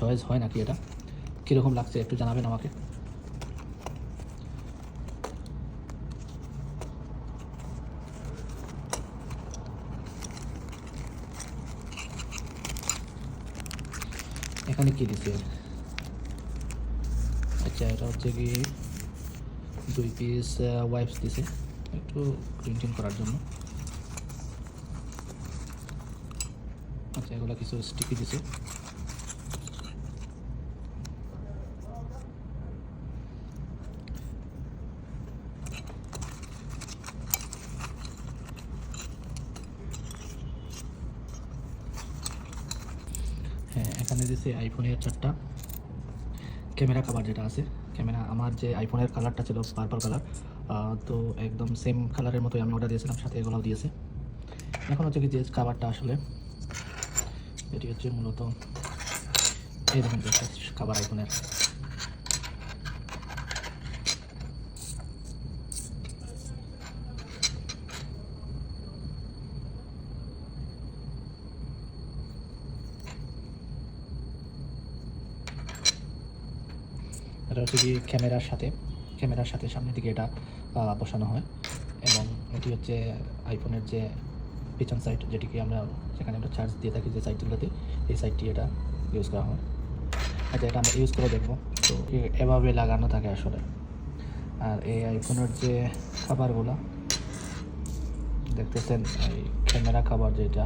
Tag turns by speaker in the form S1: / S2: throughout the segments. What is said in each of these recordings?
S1: Choice হয় নাকি, এটা কীরকম লাগছে একটু জানাবেন আমাকে। এখানে কী দিছে? আচ্ছা, এটা হচ্ছে কি 2 পিস ওয়াইপস দিছে একটু ক্লিন করার জন্য। আচ্ছা, এগুলো কিছু স্টিকি দিছে। হ্যাঁ, এখানে দিছে আইফোনের 4টা ক্যামেরা কভার যেটা আছে। ক্যামেরা আমার যে আইফোনের কালারটা ছিল পার্পল কালার, তো একদম সেম কালারের মতোই আমি অর্ডার দিয়েছিলাম, সাথে এগুলোও দিয়েছে। এখন হচ্ছে কি যে খাবারটা আসলে এটি হচ্ছে মূলত এই দেখুন যে খাবার আইফোনের। এটা হচ্ছে কি ক্যামেরার সাথে সামনের দিকে এটা বসানো হয়, এবং এটি হচ্ছে আইফোনের যে পিছন সাইড, যেটিকে আমরা যেখানে আমরা চার্জ দিয়ে থাকি যে সাইডগুলোতে, এই সাইডটি এটা ইউজ করা হয়। আচ্ছা, এটা আমরা ইউজ করে দেখবো। তো এভাবে লাগানো থাকে আসলে। আর এই আইফোনের যে খাবারগুলো দেখতেছেন, এই ক্যামেরা খাবার যেটা,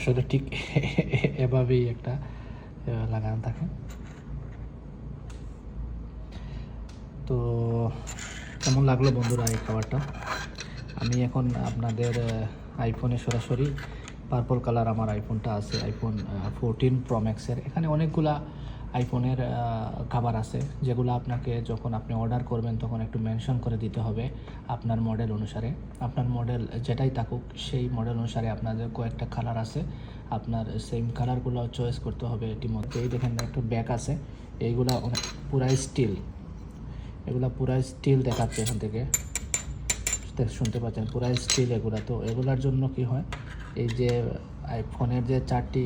S1: আসলে ঠিক এভাবেই একটা লাগানো থাকে। তো কেমন লাগলো বন্ধুরা এই খাবারটা? আমি এখন আপনাদের আইফোনে সরাসরি পার্পল কালার আমার আইফোনটা আছে, আইফোন 14 প্রো ম্যাক্সের। এখানে অনেকগুলা আইফোনের খাবার আছে, যেগুলো আপনাকে যখন আপনি অর্ডার করবেন তখন একটু মেনশন করে দিতে হবে আপনার মডেল অনুসারে। আপনার মডেল যেটাই থাকুক সেই মডেল অনুসারে আপনাদের কয়েকটা কালার আছে, আপনার সেম কালারগুলো চয়েস করতে হবে। এটির মধ্যে এই দেখেন একটা ব্যাগ আছে, এইগুলা পুরাই স্টিল, এগুলা পুরাই স্টিল দেখাচ্ছে এখান থেকে, শুনতে পাচ্ছেন পুরাই স্টিল এগুলা। তো এগুলার জন্য কি হয়, এই যে আইফোনের যে 4টি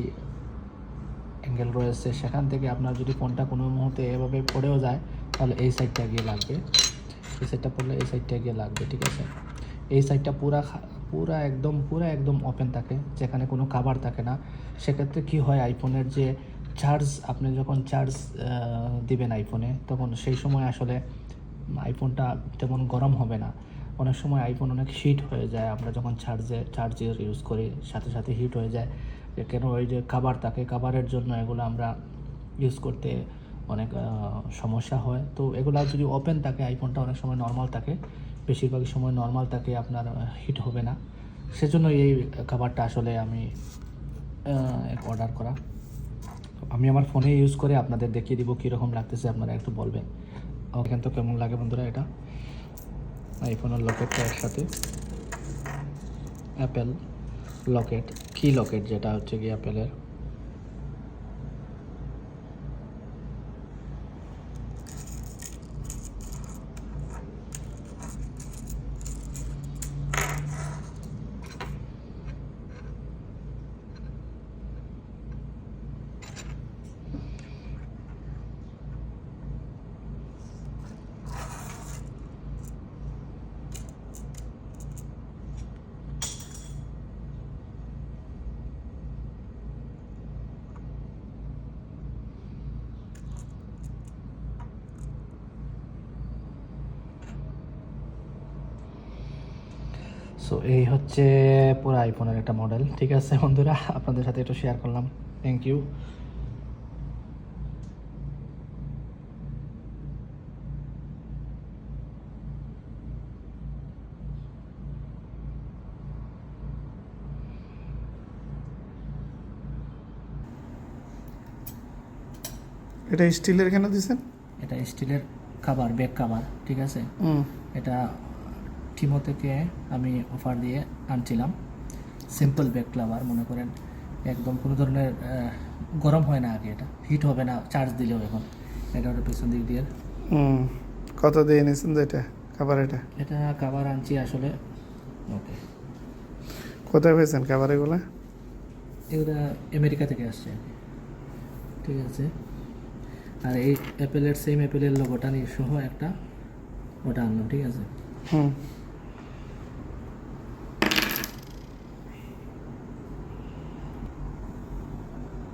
S1: অ্যাঙ্গেল রয়েছে, সেখান থেকে আপনার যদি ফোনটা কোনো মুহূর্তে এভাবে পড়েও যায়, তাহলে এই সাইডটা গিয়ে লাগবে, এই সাইডটা পড়লে এই সাইডটা গিয়ে লাগবে, ঠিক আছে। এই সাইডটা পুরা একদম ওপেন থাকে, যেখানে কোনো কাভার থাকে না। সেক্ষেত্রে কি হয়, আইফোনের যে চার্জ, আপনি যখন চার্জ দিবেন আইফোনে, তখন সেই সময় আসলে আইফোনটা তেমন গরম হবে না। অনেক সময় আইফোন অনেক হিট হয়ে যায়, আমরা যখন চার্জের ইউজ করি সাথে সাথে হিট হয়ে যায়। কেন? ওই যে কাভার থাকে, কাভারের জন্য এগুলো আমরা ইউজ করতে অনেক সমস্যা হয়। তো এগুলো যদি ওপেন থাকে, আইফোনটা অনেক সময় নর্মাল থাকে, বেশিরভাগ সময় নর্মাল থাকে, আপনার হিট হবে না। সেজন্য এই কাভারটা আসলে আমি অর্ডার করা। আমি আমার ফোনে ইউজ করে আপনাদের দেখিয়ে দিব কীরকম লাগতেছে, আপনারা একটু বলবেন ওখান তো কেমন লাগে বন্ধুরা। এটা আইফোনের লকেটটা এর সাথে অ্যাপেল লকেট, কি লকেট যেটা হচ্ছে কি অ্যাপেলের। সো এই হচ্ছে পুরো আইফোনের একটা মডেল, ঠিক আছে বন্ধুরা, আপনাদের সাথে একটু শেয়ার করলাম। Thank you.
S2: এটা স্টিলের কেন দিছেন?
S1: এটা স্টিলের খাবার, ব্যাক কাভার, ঠিক আছে। এটা টিমো থেকে আমি অফার দিয়ে আনছিলাম, সিম্পল ব্যাক কাভার, মনে করেন একদম কোনো ধরনের গরম হয় না আগে, এটা হিট হবে না চার্জ দিলেও। এখন এটা ওটা পিছন দিক দিয়ে
S2: হুম, কত দিয়ে নিয়েছেন তো এটা খাবার?
S1: এটা কাভার আনছি আসলে। ওকে,
S2: কোথায় পেয়েছেন খাবার এগুলা?
S1: এগুলা আমেরিকা থেকে আসছে আর কি। ঠিক আছে, আর এই অ্যাপেলের সেম অ্যাপেলের লোগোটা নিয়ে সহ একটা ওটা আনলাম। ঠিক আছে,
S2: হুম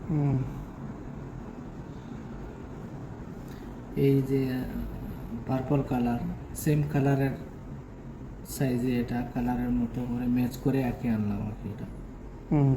S2: হুম
S1: এই যে পার্পল কালার, সেম কালারের সাইজে এটা কালারের মতো করে ম্যাচ করে একে আনলাম আর কি এটা।
S2: হুম